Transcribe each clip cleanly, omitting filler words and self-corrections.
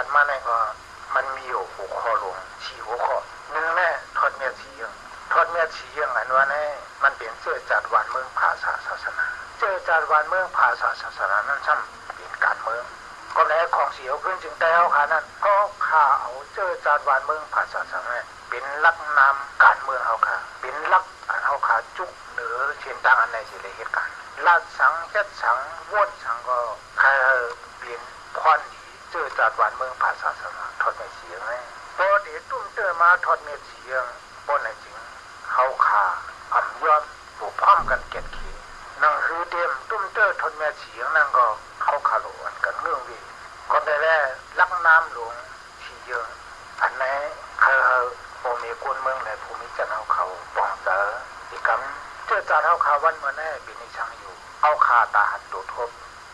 ดมาในก็มันมีอยู่หัวข้อลง4หัวข้อหนึ่งแน่ทอดเมียสียังทอดเมียสียังอันว่าแน่มันเป็นเจอจัดวันเมืองภาษาศาสนาเจอจัดวันเมืองภาษาศาสนานั้นซ้ำเป็นการเมืองก็ในของเสียวขึ้นจึงแต่เอาขานั้นก็ข่าเอาเจอจัดวันเมืองภาษาศาสนาเป็นลักนามการเมืองเอาค่ะเป็นลักอันเอาขาจุกเหนือเช่นต่างอันในสิเลยเหตุการณ์ลาดสังเฮ็ดสังวนสังก็ใครเป็นพรดีเจอจัดวันเมืองภาษาศาสนาทอดไม่เสียงไหมพอเดี๋ยวตุ้มเตอมาทอดเมียเสียงบนไหนจริงเขาขาอ่ำย้อนบุกพร้อมกันเกียรตินั่งคือเตรียมตุ้มเตอทอดเมียเสียงนั่งก็เขาขาโลอันกันเมืองวีก็ได้แล้วลักน้ำหลวงเสียงอันไหนเขาโมมีกวนเมืองในภูมิจันทร์เขาปองเจออีกคำเจอจัดเขาขาวันเมื่อแน่ปีนี้ช่างอยู่เอาขาตาหันตัวทบ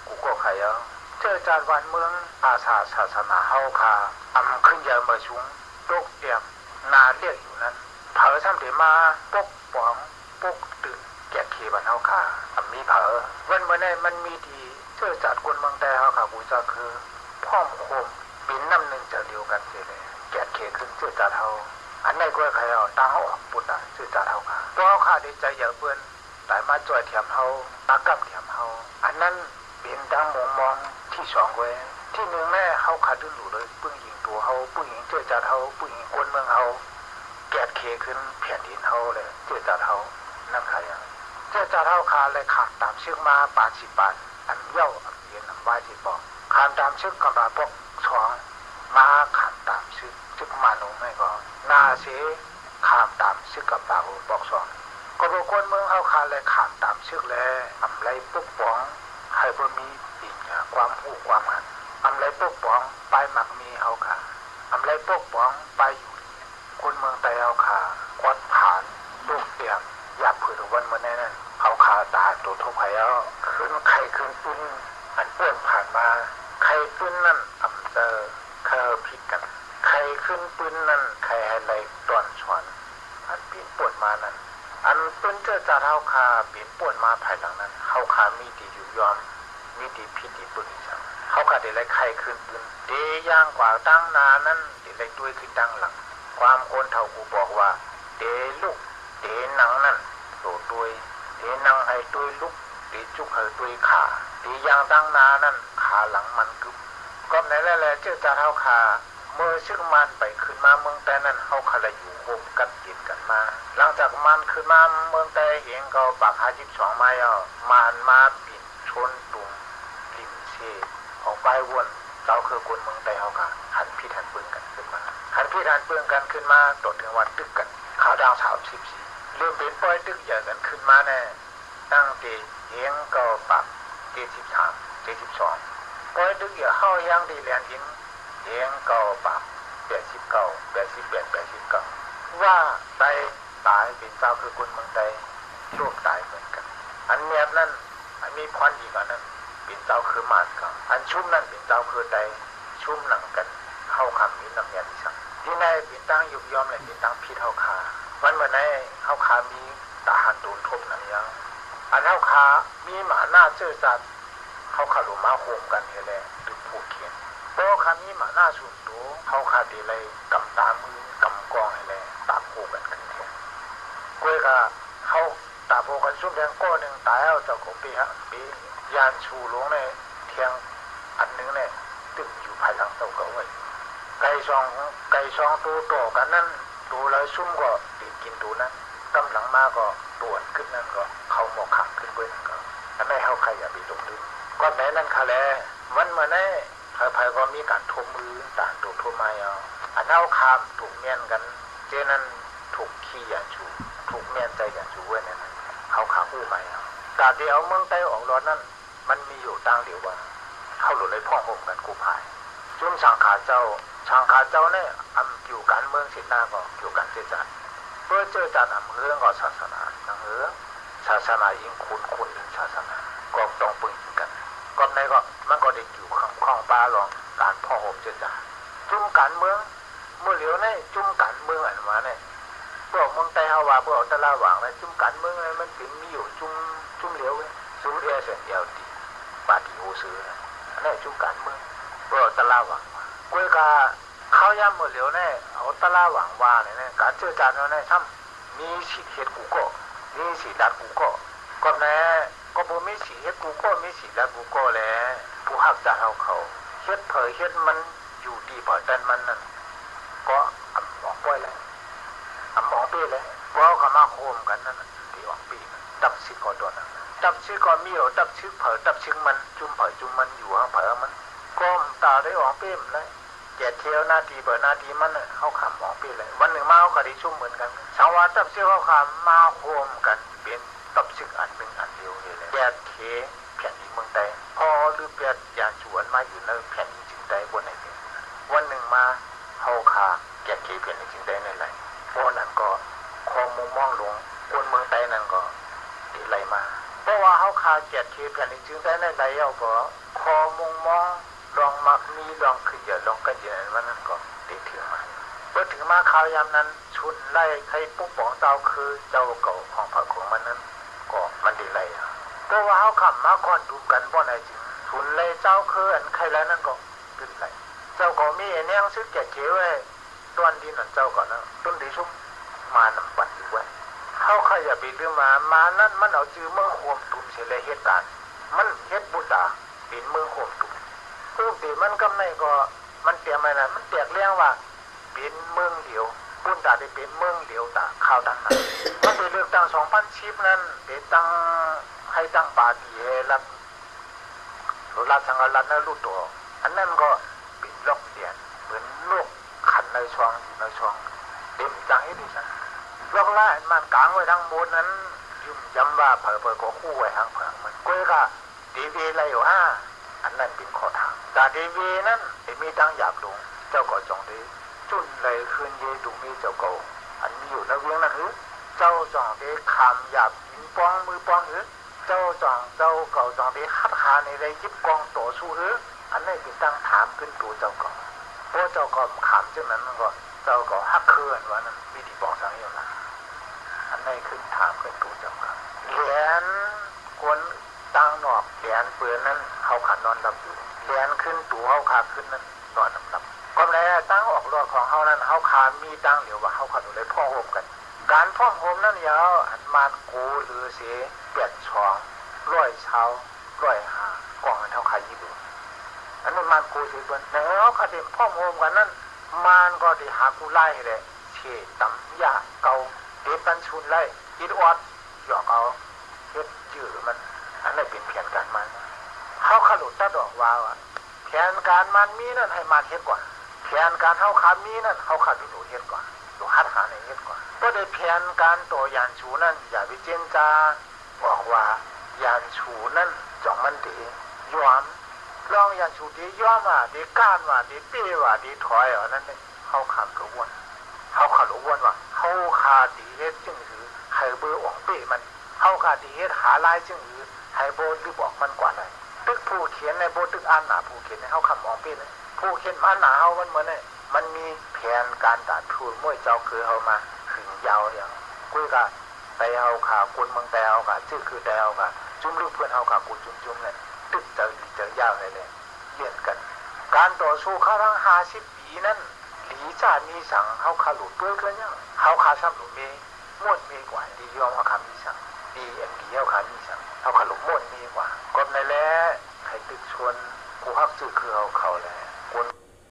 กูก็ขยันเจอจัดวันเมืองอาสาศาสนาเฮาคาอำขึ้นยามมาชุงโรคเตียมนาเรียกอยู่นั้นเผอซ้ำเดมาปกป้องปกตื่นแก่ขีบันเฮาคามีเผอวันเมื่อนี้มันมีดีเจอจัดคนเมืองแต่เฮาคาบูชาคือพ่อมโคมบินน้ำหนึ่งจะเดียวกันเสียเลยแก่ขีขึ้นเจอจัดเฮาอันไหนก็ใครเอาตั้งเฮาออกปุตตะเจอจัดเฮาคาตัวเฮาคาดีใจอย่าเปื้อนแต่มาจ่อยเทียมเฮาตากำเทียมเฮาอันนั้นเป็นดังมองที่สองเว้ยที่หนึ่งแม่เขาขาดดุลอยู่เลยปื้งยิงตัวเขาปื้งยิงเจ้าจัดเขาปื้งยิงคนเมืองเขาแกดเคขึ้นแผ่นดินเขาเลยเจ้าจัดเขานั่นใครอ่ะเจ้าจัดเขาขาเลยขาดตามเชือกมา80 บาทอันเย้าอันเย็นอันวายที่บอกขาดตามเชือกกับพวกสองมาขาดตามเชือกมาหนุ่มไม่ก็นาเสียขาดตามเชือกกับปากบอกสองก็บอกคนเมืองเขาขาเลยขาดตามเชือกแล้วทำไรปุ๊บป๋องให้พวกมีความหูความหันอำไรปกป้องไปหมักมีเฮาค่ะอำไรปกป้องไปอยู่คนเมืองไตเฮาค่ะกวดผ่านลูกเตียมอยากผืนวันเมื่อนั้นเฮาค่ะตาตัวทุกข์ให้เอาขึ้นไข่ขึ้นปุ้นอันเปื้อนผ่านมาไข่ปุ้นนั่นอำเจอเคยผิดกันไข่ขึ้นปุ้นนั่นไข่ให้ไรตอนชวนอันปีนปวดมานั้นอันปุ้นเจอจากเฮาค่ะปีนปวดมาภายหลังนั้นเฮาค่ะมีดีอยู่ยอมมีดีพิธีปุริสังเขาขาดได้ไข่ขึ้นปืนเดย่างกว่าตั้งนานั้นได้ด้วยขึ้นตั้งหลังความคนเท่ากูบอกว่าเดลูกเดนังนั้นโดดด้วยเดนังให้ด้วยลูกเดจุกให้ด้วยขาเดย่างตั้งนานั้นขาหลังมันกึบก็ไหนแล้วเจ้าจ่าเท่าขาเมื่อชึกมันไปขึ้นมาเมืองแต่นั้นเขาขาดอยู่โฮมกันกินกันมาหลังจากมันขึ้นมาเมืองแต่เห็นก็ปาก52ไม้มันมาปิดชนตุ่มออกไปวนเราคือคนเมืองไทยเขาค่ะหันพี่หันปืนกันขึ้นมาหันพี่หันปืนกันขึ้นมาตดถึงวันตึกกันขาวดาว34เริ่มเป็นป้อยตึกใหญ่กันขึ้นมาแน่ตั้งแต่เฮียงก็ปัก73 72ป้อยตึกใหญ่เข้ายังดีแลนยิงเฮียงก็ปัก89 88 89ว่าตายเป็นเจ้าคือคนเมืองไทยร่วมตายเหมือนกันอันเนี้ยนั่นมีพรดีกว่านั้นเป็นเจ้าคือมานครับอันชุ่มนั่นเป็นเจ้าคือใดชุ่มหนังกันเข้าคำนี้น้ำยาดิฉันที่ในเป็นตั้งยุบยอมเลยเป็นตั้งพิษเท้าขาวันเมื่อไหร่เท้าขามีตาหันโดนทบนั่นยังอันเท้าขามีหมาหน้าเจอจัดเขาขาลุมาโฮมกันเฮเลยตึกผูกเขียนโตขามีหมาหน้าสุดโตเขาขาดีเลยกำตามือกำกองเฮเลยตาโผกันขึ้นเทียนกุ้ยกะเขาตาโผกันชุ่มแดงก้อนหนึ่งตายเอาเจ้าของปีฮะปียานชูลงในเทียงอันนึงเนี่ยตึกอยู่ภายหลังเต่าเก่าไว้ไก่ซองตัวต่อกันนั้นตัวเลยซุ่มก็ติดกินตัวนั้นกำหลังมาก็ปวดขึ้นนั่นก็เขาหมอกขังขึ้นไปนั่นก็อันนี้เขาใครอย่าไปตรงนี้ก็แม้นั่นค่ะแหละวันเมื่อนั้นใครก็มีการทุบมือต่างถูกทุบไม้เอาอันเอาคามถูกเมียนกันเจนั้นถูกขี้ยานชูถูกเมียนใจยานชูไว้เนี่ยเขาขาคู่ไม้เอาแต่เดี๋ยวเมืองไต้ออกรถนั้นมันมีอยู่ตั้งเดียวว่าเข้าหลุดเลยพ่อห่มกันกูพายจุ่มช่างขาเจ้าเนี่ยอยู่การเมืองสิหน้าก็อยู่การเจรจาเพื่อเจรจาเรื่องก็ศาสนาศาสนายิ่งคุณยิ่งศาสนาก็ต้องปึงกันก็ในก็มันก็ได้อยู่ข้างป้าหรอกการพ่อห่มเจรจาจุ่มการเมืองเมื่อเหลียวเนี่ยจุ่มการเมืองอันมาเนี่ยพวกเมืองไต้ฮาวาพวกตะลาหวังเนี่ยจุ่มการเมืองเนี่ยมันเป็นมีอยู่จุ่มเหลียวซุ่มเอเซนเดียวดีปาฏิโอซื้ออันนี้จุ่มการเมืองพวกตะลาหวัง กุ้ยกาเขาย่ำมือเหลียวเนี่ยเอาตะล่าหวังว่าเนี่ยการเจอจานเนี่ยทำมีสีเห็ดกูก็มีสีดัดกูก็แน่ก็บ่มีสีเห็ดกูก็มีสีดัดกูก็แหละผู้หักจะเขาเฮ็ดเผยเฮ็ดมันอยู่ดีเผยแต่มันนั่นก็อำบอกป้อยเลยอำบอกปี้เลยเพราะเขามาโคมกันนั่นที่ออกปีดับชิกอตัวนั้นดับชิกอมีเอาดับชิกเผยดับชิกมันจุ่มเผยจุ่มมันอยู่เผยมันก้มตาได้ออกปี้มันเลยแกเที่ยวหน้าทีเปิดหน้าทีมันเขาขำออกปี้เลยวันหนึ่งมาเขาก็ได้ชุ่มเหมือนกันชาวบ้านดับชิกเขาขำมาโคมกันเป็นดับชิกอันเป็นอันเดียวเลยแกเทแผ่นดินเมืองไทยพอหรือเปียยาชวนมาอยู่ในแผ่นดินจึงได้บนไหนวันหนึ่งมาเขาขาแกเทแผ่นดินจึงได้ในไรเพราะนั้นก็คอมุมมองลงคนเมืองไทยนั้นก็ดีไรมาเพราะว่าเขาขาแกเทแผ่นดินจึงได้ในไรเอาก็คอมุมมองลองมักมีลองขึ้นเยอะลองกันเยอะวันนั้นก็ได้ถึงมาเมื่อถึงมาข่าวยามนั้นชุนไล่ใครปุ๊บบอกเจ้าคือเจ้าเก่าของพระของมันนั้นก็มันดีไรเพราะว่าเขาขับมาก่อนดูกันบ่ไหนจริงชุนไล่เจ้าคืออันใครแล้วนั่นก็ขึ้นไรเจ้าก็มีเนี่ยซื้อแก่เขียวไว้ต้นดินนั่นเจ้าก่อนนะต้นดีชุ่มมานำปันอยู่ไว้เขาใครอย่าไปลืมมานั่นมันเอาจื้อเมืองโคมตุ่มเสียเลยเหตุการณ์มันเฮ็ดบุตรเป็นเมืองโคมตุ่มผู้ตีมันก็ไม่ก็มันเตียมอะไรมันเตียกเลี้ยงว่าเป็นเมืองเดียวบุญตาได้เป็นเมืองเดียวตาข่าวดังนั้นมันไปเลือกตั้ง2010นั้นไปตั้งให้ตั้งปาร์ตี้รับรัฐสังกัดรัฐนั่นรู้ตัวอันนั้นก็เป็นล็อกเดียนเหมือนลูกขันในช่องอยู่ในช่องเต็มจังให้ดิฉันล็อกล่ามันกลางไว้ทั้งหมดนั้นยืมย้ำว่าเผยก็คู่ไว้ทางเผยมันก้อยก็ดีวีอะไรอยู่อันนั้นเป็นข้อทางแต่ดีวีนั้นมีตั้งหยาบหลงเจ้าก็จงดีจุนเลยคืนเยดูมีเจ้าเก่าอันมีอยู่ในเวียงนั่นคือเจ้าจงดีคำหยาบหินป้องมือป้องคือเจ้าเก่าจงดีฮัดหาในได้ยิบกองต่อสู้คืออันนี้เป็นตั้งถามขึ้นตัวเจ้าเก่าเพราะเจ้าเก่าขำจึงนั้นก็เจ้าเก่าฮักเคื่อนว่านั้นวิธีบอกสังอยู่นะอันนี้ขึ้นถามขึ้นตัวเจ้าเก่าเหรียญคนตั้งนอกเหรียญเปลือนนั้นเขาขันนอนดับอยู่เหรียญขึ้นตัวเขาขาขึ้นนั้นนอนดับก็แล้วตั้งออกรอดของเขานั้นเขาขามีตั้งเหลียวว่าเขาขันเลยพ่อโฮมกันการพ่อโฮมนั้นยาวอันมานกูหรือเสียเปียดช่องร้อยเช้าร้อยหากล่องเท่าขายี่บุอันนั้นมันกูสิบวันแล้วคดีพ่อโฮมกันนั้นมันก็ได้หากูไล่เลยเฉดตำยาเกาเด็ดตันชุนไล่อิดออดหยอกเอาเฮ็ดจืดมันอันนั้นเป็นแผนการมันเขาขลุตะดอกว่าแผนการมันมีนั่นให้มันเฮ็ดก่อนแผนการเขาขามีนั่นเขาขาดูดูเฮ็ดก่อนดูฮัดหาในเฮ็ดก่อนก็ได้แผนการตัวยานชูนั่นอย่าไปเจนจาบอกว่ายานชูนั่นจองมันดียอมลองยานชูดียอมดีก้านดีเปี้ยดีถอยนั่นเองเขาขาดกระวนเขาขาดกระวนว่าเขาขาดดีเฮ็ดจึงหือให้เบอร์ออกเปี้ยมันเขาขาดดีเฮ็ดหาลายจึงหือให้โบหรือบอกมันกว่าไหนตึกผู้เขียนในโบตึกอ่านหนาผู้เขียนในเขาคำออกเปี้ยเลยผู้เขียนอ่านหนาเขามันเหมือนเนี่ยมันมีแผนการตัดทุนมวยเจ้าคือเอามาถึงยาวอย่างกุ้ยกะแต่เอาขาคนเมืองแต่เอาขาชื่อคือแต่เอาขาจุ่มลูกเพื่อนเอาขากูจุ่มเนี่ยตึกเจอยาวเลยเนี่ยเลี่ยนกันการต่อสู้เขาทั้ง50 ปีนั้นหลีจ่ามีสั่งเขาขาหลุดด้วยกันยังเขาขาซ้ำหลุดเมย์ม้วนเมย์กว่าดียอมเขาขามีสั่งดีเอ็มดีเขาขามีสั่งเขาขาหลุดม้วนเมย์กว่าก็ในแล้วให้ตึกชวนกูฮักชื่อคือเขาแหละ